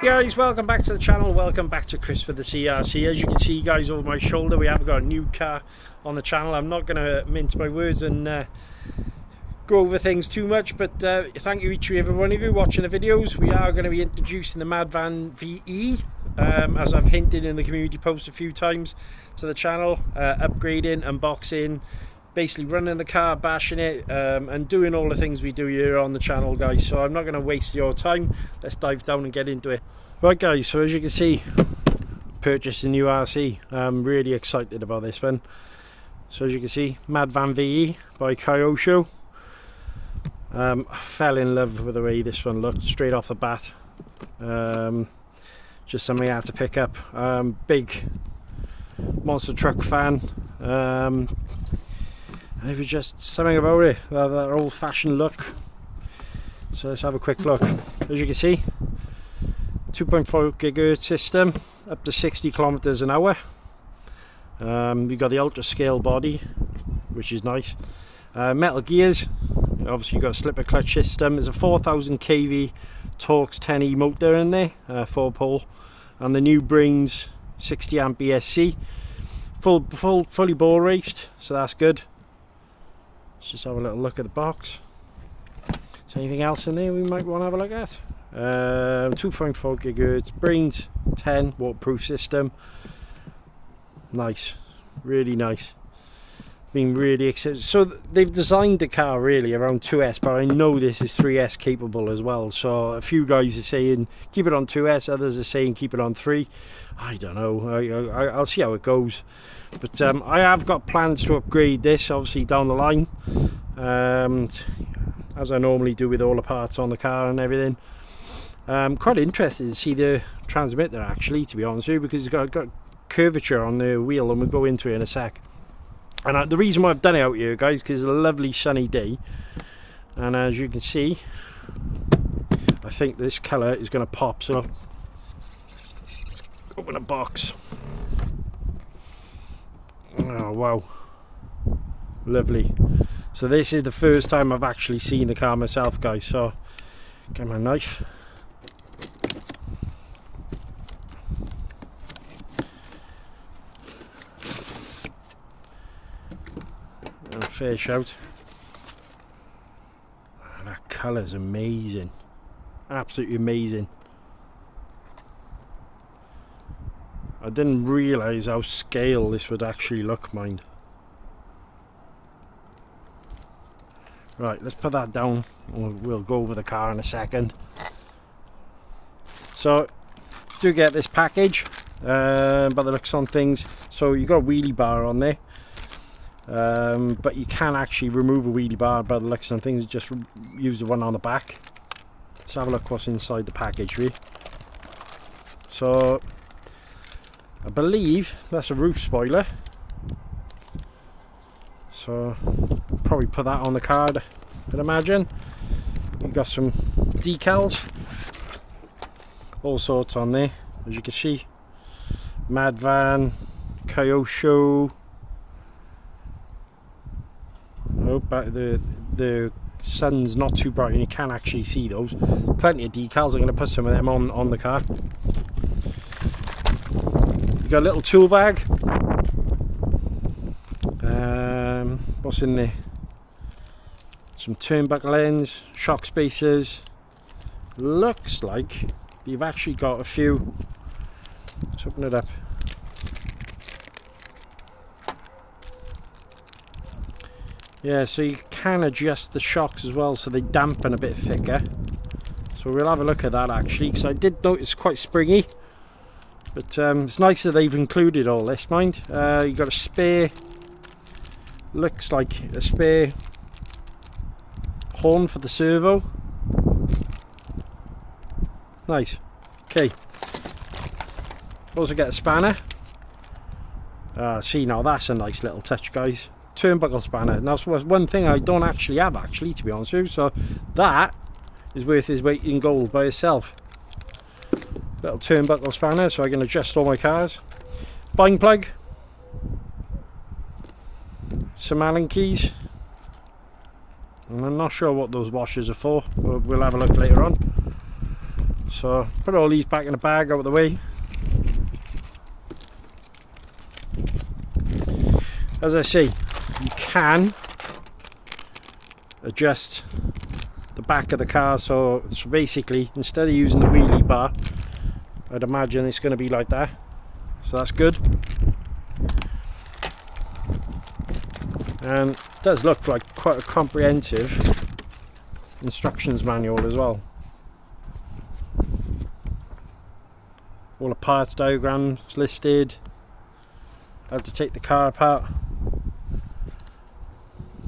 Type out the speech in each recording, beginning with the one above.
Guys, welcome back to the channel, welcome back to ChriswithaC RC. As you can see guys, over my shoulder we have got a new car on the channel. I'm not going to mince my words and go over things too much, but thank you each and every one of you watching the videos. We are going to be introducing the Mad Van VE, as I've hinted in the community post a few times, to the channel. Upgrading, unboxing, basically running the car, bashing it, and doing all the things we do here on the channel guys. So I'm not going to waste your time, let's dive down and get into it. Right guys, so as you can see, purchased a new RC. I'm really excited about this one. So as you can see, Mad Van VE by Kyosho. I fell in love with the way this one looked straight off the bat. Just something I had to pick up. Big monster truck fan. And it was just something about it, that old-fashioned look. So let's have a quick look. As you can see, 2.4 GHz system, up to 60 kilometers an hour. We've got the ultra scale body, which is nice. Metal gears, obviously you've got a slipper clutch system. There's a 4000 kV Torx 10E motor in there, 4-pole, and the new brings 60 amp ESC, fully ball raced, so that's good. Let's just have a little look at the box. Is there anything else in there we might want to have a look at? 2.4 GHz, brains 10, waterproof system. Nice, really nice. Been really excited. So they've designed the car really around 2S, but I know this is 3S capable as well. So a few guys are saying keep it on 2S, others are saying keep it on 3. I don't know, I'll see how it goes. But I have got plans to upgrade this obviously down the line, as I normally do with all the parts on the car and everything. Quite interested to see the transmitter actually, to be honest with you, because it's got curvature on the wheel, and we'll go into it in a sec. And the reason why I've done it out here guys, because it's a lovely sunny day, and as you can see, I think this colour is going to pop. So let's open a box. Oh wow, lovely. So this is the first time I've actually seen the car myself guys, so get my knife. And a fair shout. Oh, that colour's amazing, absolutely amazing. I didn't realise how scale this would actually look, mind. Right, let's put that down. We'll go over the car in a second. So, do get this package, by the looks on things. So you got a wheelie bar on there, but you can actually remove a wheelie bar by the looks on things. Just use the one on the back. Let's have a look what's inside the package, really. So I believe that's a roof spoiler, so probably put that on the card, I'd imagine. You've got some decals, all sorts on there, as you can see. Mad Van, Kyosho. I hope the sun's not too bright and you can actually see those. Plenty of decals. I'm going to put some of them on the car. Got a little tool bag. What's in there? Some turnbuckle ends, shock spacers. Looks like you've actually got a few. Let's open it up. Yeah, so you can adjust the shocks as well so they dampen a bit thicker. So we'll have a look at that actually, because I did notice quite springy. But it's nice that they've included all this, mind. You've got a spare, looks like a spare horn for the servo. Nice. Okay. Also get a spanner. See, now that's a nice little touch, guys. Turnbuckle spanner. Now, that's one thing I don't actually have, actually, to be honest with you. So that is worth his weight in gold by itself. Little turnbuckle spanner so I can adjust all my cars. Bind plug. Some Allen keys. And I'm not sure what those washers are for, but we'll have a look later on. So put all these back in the bag, out of the way. As I say, you can adjust the back of the car, so basically instead of using the wheelie bar, I'd imagine it's going to be like that, so that's good. And it does look like quite a comprehensive instructions manual as well. All the parts diagrams listed, how to take the car apart.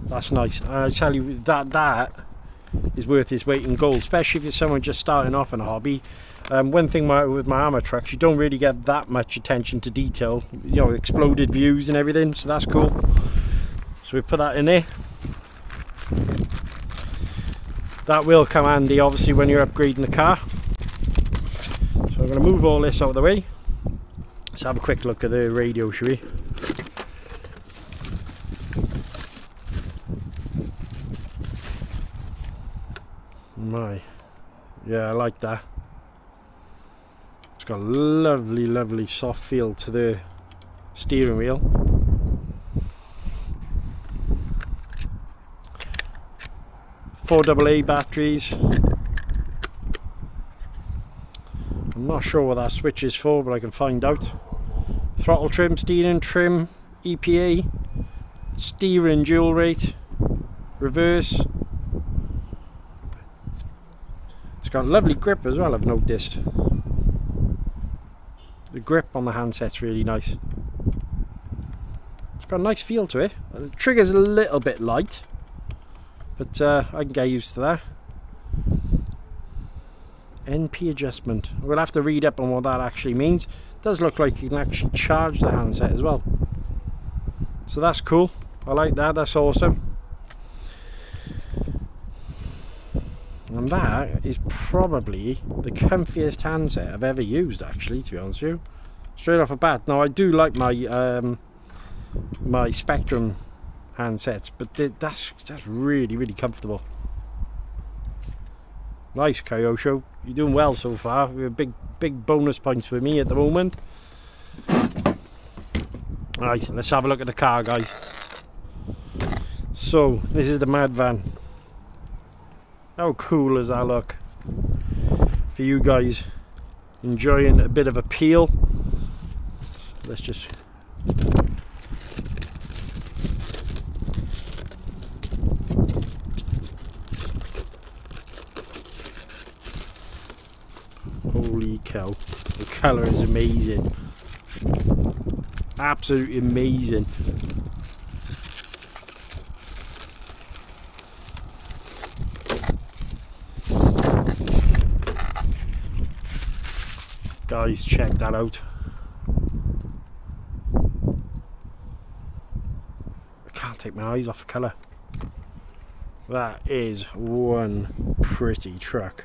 That's nice. I tell you, that is worth its weight in gold, especially if you're someone just starting off in a hobby. One thing with my armour trucks, you don't really get that much attention to detail, you know, exploded views and everything, so that's cool. So we put that in there. That will come handy obviously when you're upgrading the car. So I'm going to move all this out of the way. Let's have a quick look at the radio, shall we? My, yeah, I like that. It's got a lovely, lovely soft feel to the steering wheel. Four AA batteries. I'm not sure what that switch is for, but I can find out. Throttle trim, steering trim, EPA, steering dual rate, reverse. It's got a lovely grip as well, I've noticed. The grip on the handset's really nice. It's got a nice feel to it. The trigger's a little bit light, but I can get used to that. NP adjustment. We'll have to read up on what that actually means. It does look like you can actually charge the handset as well. So that's cool. I like that, that's awesome. And that is probably the comfiest handset I've ever used, actually, to be honest with you. Straight off the bat. Now I do like my my Spectrum handsets, but that's really, really comfortable. Nice, Kyosho. You're doing well so far. Big bonus points for me at the moment. Right, let's have a look at the car, guys. So this is the Mad Van. How cool does that look? For you guys enjoying a bit of a peel, let's just holy cow, the colour is amazing, absolutely amazing. Guys, check that out. I can't take my eyes off the colour. That is one pretty truck.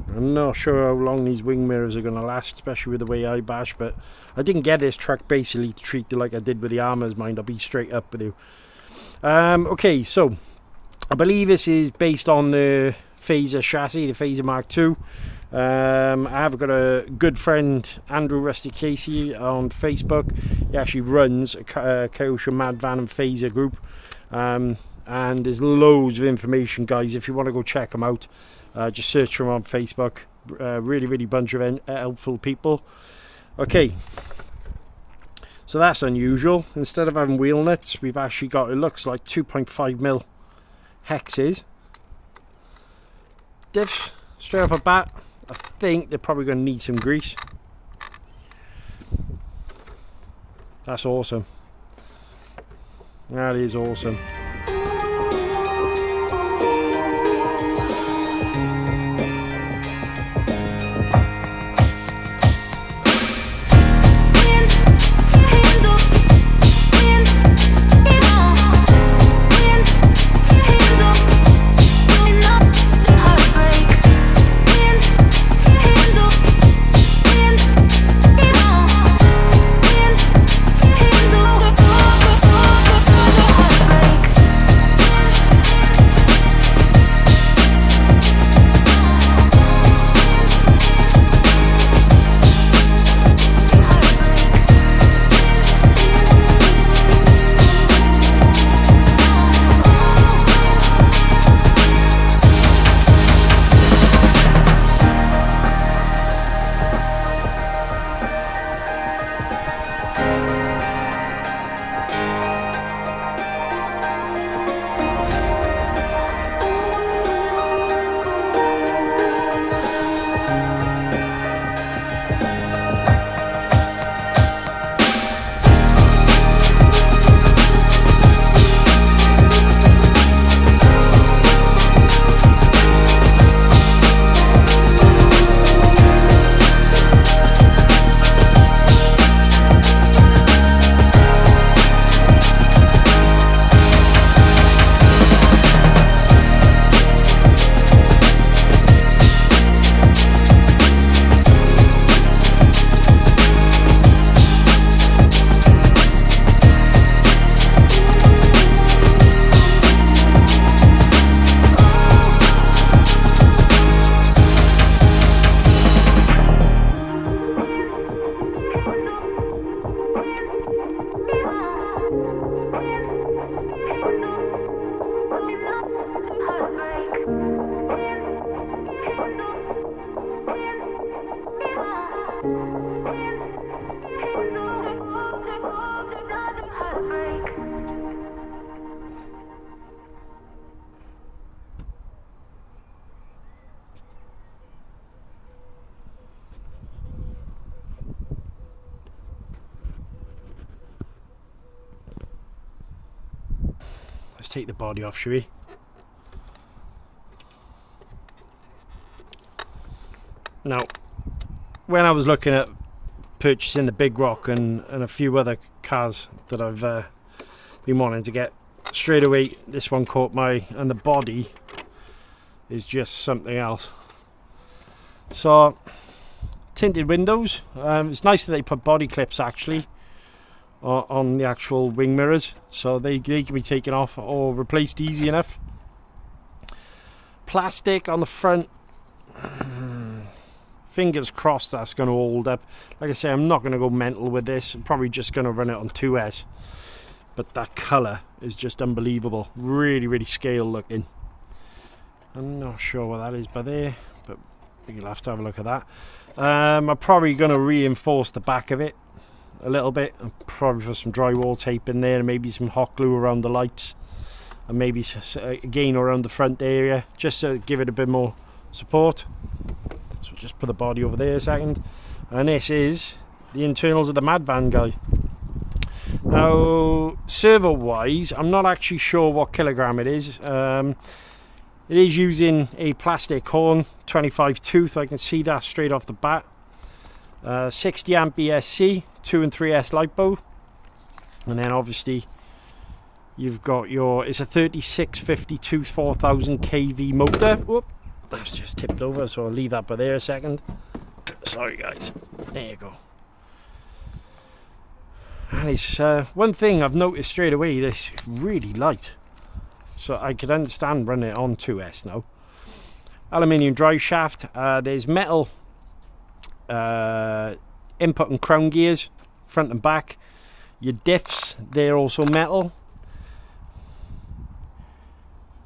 I'm not sure how long these wing mirrors are going to last, especially with the way I bash, but I didn't get this truck basically to treat it like I did with the Armour's Mind. I'll be straight up with you. Okay, so I believe this is based on the Phaser chassis, the Phaser Mark II. I have got a good friend, Andrew Rusty Casey, on Facebook. He actually runs a Kyosho Mad Van VE group, and there's loads of information, guys. If you want to go check them out, just search for them on Facebook. Really bunch of helpful people. Okay, so that's unusual. Instead of having wheel nuts, we've actually got, it looks like 2.5mm hexes. Diffs, straight off the bat, I think they're probably going to need some grease. That's awesome. That is awesome. Let's take the body off, shall we? Now, when I was looking at purchasing the Big Rock and a few other cars that I've been wanting to get, straight away this one caught my, and the body is just something else. So, tinted windows. It's nice that they put body clips actually on the actual wing mirrors, so they can be taken off or replaced easy enough. Plastic on the front, fingers crossed that's going to hold up. Like I say, I'm not going to go mental with this. I'm probably just going to run it on 2S, but that colour is just unbelievable. Really, really scale looking. I'm not sure what that is by there, but you'll have to have a look at that. I'm probably going to reinforce the back of it a little bit, and probably put some drywall tape in there, and maybe some hot glue around the lights, and maybe again around the front area, just to give it a bit more support. So just put the body over there a second, and this is the internals of the Mad Van guy. Now, servo wise, I'm not actually sure what kilogram it is. It is using a plastic horn, 25 tooth, I can see that straight off the bat. 60 amp ESC, 2 and 3S LiPo, and then obviously you've got your, it's a 3652 4000 kV motor. Whoop, that's just tipped over, so I'll leave that by there a second. Sorry guys, there you go. And it's one thing I've noticed straight away, this is really light, so I could understand running it on 2S now. Aluminium drive shaft, there's metal input and crown gears, front and back. Your diffs, they're also metal.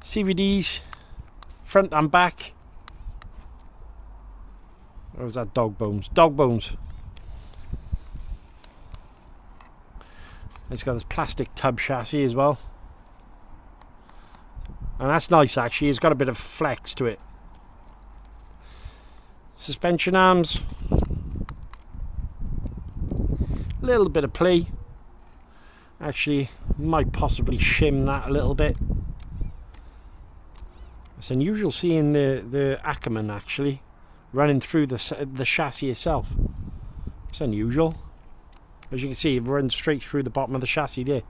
CVDs, front and back. Or was that dog bones? Dog bones. It's got this plastic tub chassis as well, and that's nice actually. It's got a bit of flex to it. Suspension arms, a little bit of play. Actually, might possibly shim that a little bit. It's unusual seeing the Ackerman actually running through the chassis itself. It's unusual. As you can see, it runs straight through the bottom of the chassis there.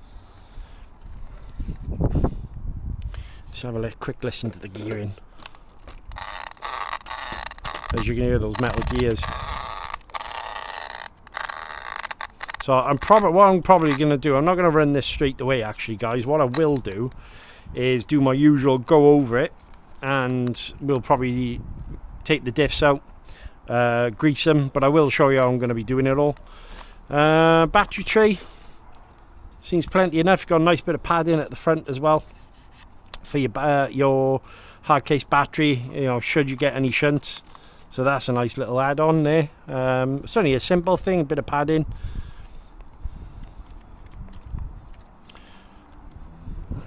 Let's have a quick listen to the gearing. As you can hear those metal gears. So what I'm probably going to do, I'm not going to run this straight away actually guys. What I will do is do my usual go over it, and we'll probably take the diffs out, grease them, but I will show you how I'm going to be doing it all. Battery tray seems plenty enough. You've got a nice bit of padding at the front as well for your hard case battery, you know, should you get any shunts. So that's a nice little add-on there. It's only a simple thing, a bit of padding.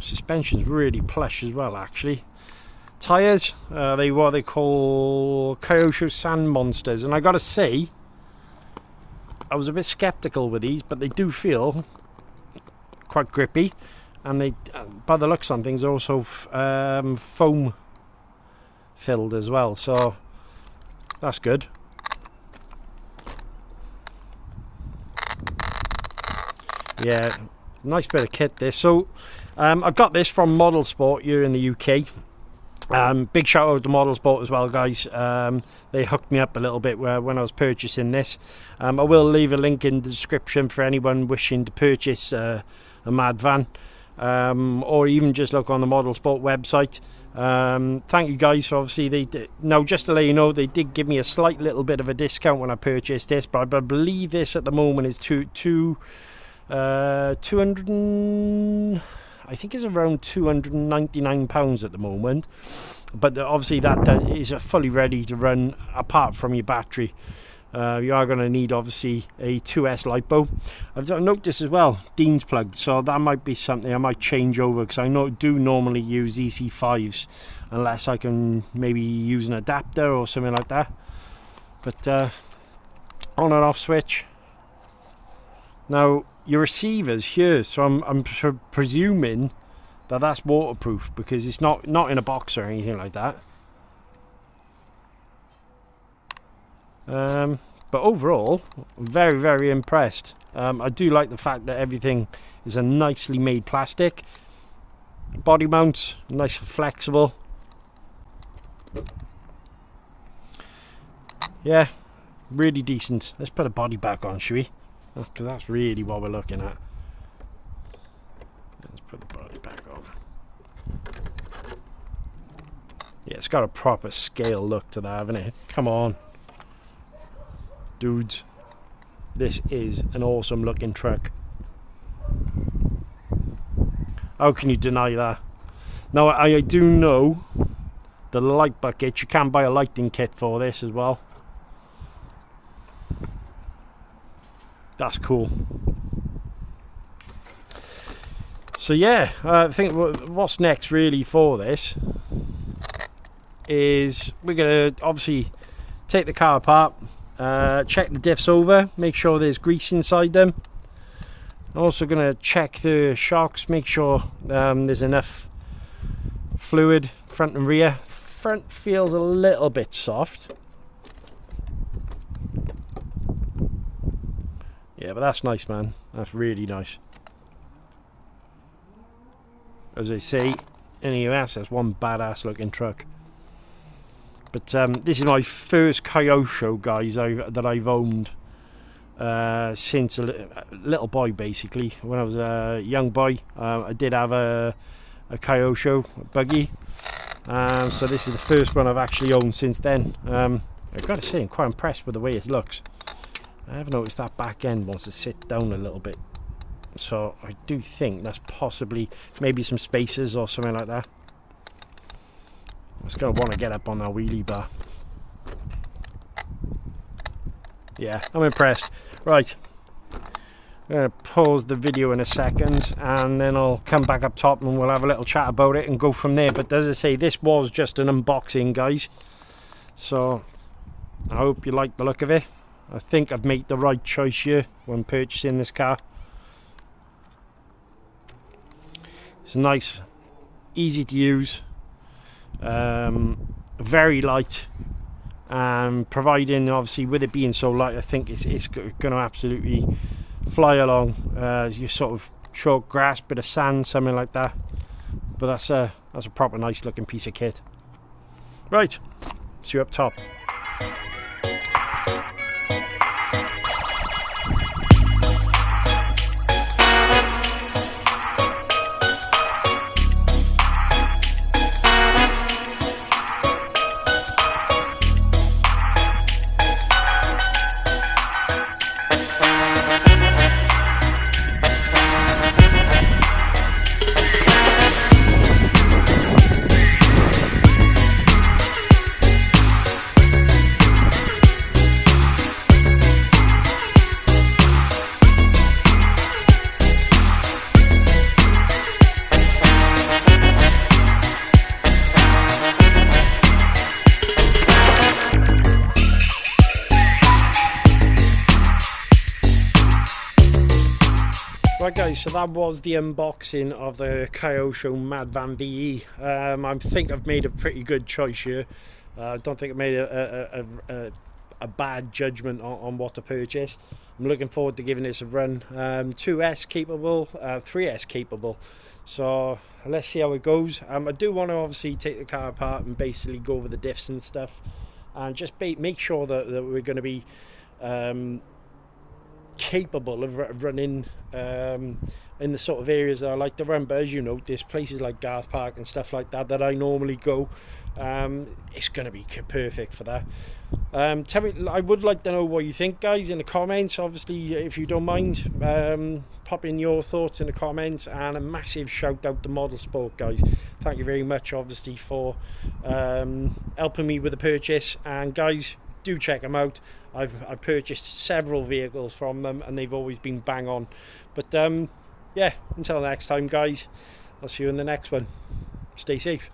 Suspension's really plush as well actually. Tyres, they what they call Kyosho Sand Monsters, and I gotta say, I was a bit skeptical with these, but they do feel quite grippy, and they, by the looks on things, are also foam filled as well, so that's good. Yeah, nice bit of kit this. So I got this from Modelsport here in the UK. Big shout out to Modelsport as well guys. They hooked me up a little bit when I was purchasing this. I will leave a link in the description for anyone wishing to purchase a Mad Van, or even just look on the Modelsport website. Thank you guys for obviously now just to let you know, they did give me a slight little bit of a discount when I purchased this, but I believe this at the moment is 200 I think it's around £299 at the moment, but obviously that is fully ready to run apart from your battery. You are going to need obviously a 2S LiPo. I've noticed as well Dean's plugged, so that might be something I might change over, because I do normally use EC5s unless I can maybe use an adapter or something like that. But on and off switch. Now your receivers here, so I'm presuming that that's waterproof, because it's not in a box or anything like that. But overall, very, very impressed. I do like the fact that everything is a nicely made plastic. Body mounts, nice and flexible. Yeah, really decent. Let's put a body back on, shall we? Because that's really what we're looking at. Let's put the body back on. Yeah, it's got a proper scale look to that, hasn't it? Come on. Dudes, this is an awesome looking truck. How can you deny that? Now, I do know the light bucket, you can buy a lighting kit for this as well. That's cool. So yeah, I think what's next really for this is we're going to obviously take the car apart, check the diffs over, make sure there's grease inside them. I'm also going to check the shocks, make sure there's enough fluid front and rear. Front feels a little bit soft. Yeah, but that's nice, man. That's really nice. As I say, in the US, that's one badass looking truck. But this is my first Kyosho, guys, that I've owned since a little boy, basically. When I was a young boy, I did have a Kyosho buggy. So this is the first one I've actually owned since then. I've got to say, I'm quite impressed with the way it looks. I have noticed that back end wants to sit down a little bit. So I do think that's possibly maybe some spacers or something like that. I was going to want to get up on that wheelie bar. Yeah, I'm impressed. Right, I'm going to pause the video in a second and then I'll come back up top and we'll have a little chat about it and go from there. But as I say, this was just an unboxing, guys. So I hope you like the look of it. I think I've made the right choice here when purchasing this car. It's nice, easy to use, very light, and providing, obviously, with it being so light, I think it's going to absolutely fly along. You sort of short grass, bit of sand, something like that. But that's a proper nice looking piece of kit. Right, see you up top. Right guys, so that was the unboxing of the Kyosho Mad Van VE. I think I've made a pretty good choice here. I don't think I made a bad judgment on what to purchase. I'm looking forward to giving this a run. 2S capable, 3S capable. So let's see how it goes. I do want to obviously take the car apart and basically go over the diffs and stuff, and just make sure that we're going to be capable of running in the sort of areas that I like to run. But as you know, there's places like Garth Park and stuff like that I normally go. It's going to be perfect for that. Tell me, I would like to know what you think, guys, in the comments. Obviously, if you don't mind, pop in your thoughts in the comments, and a massive shout out to Modelsport, guys. Thank you very much, obviously, for helping me with the purchase. And guys, do check them out. I've purchased several vehicles from them and they've always been bang on. But yeah, until next time, guys, I'll see you in the next one. Stay safe.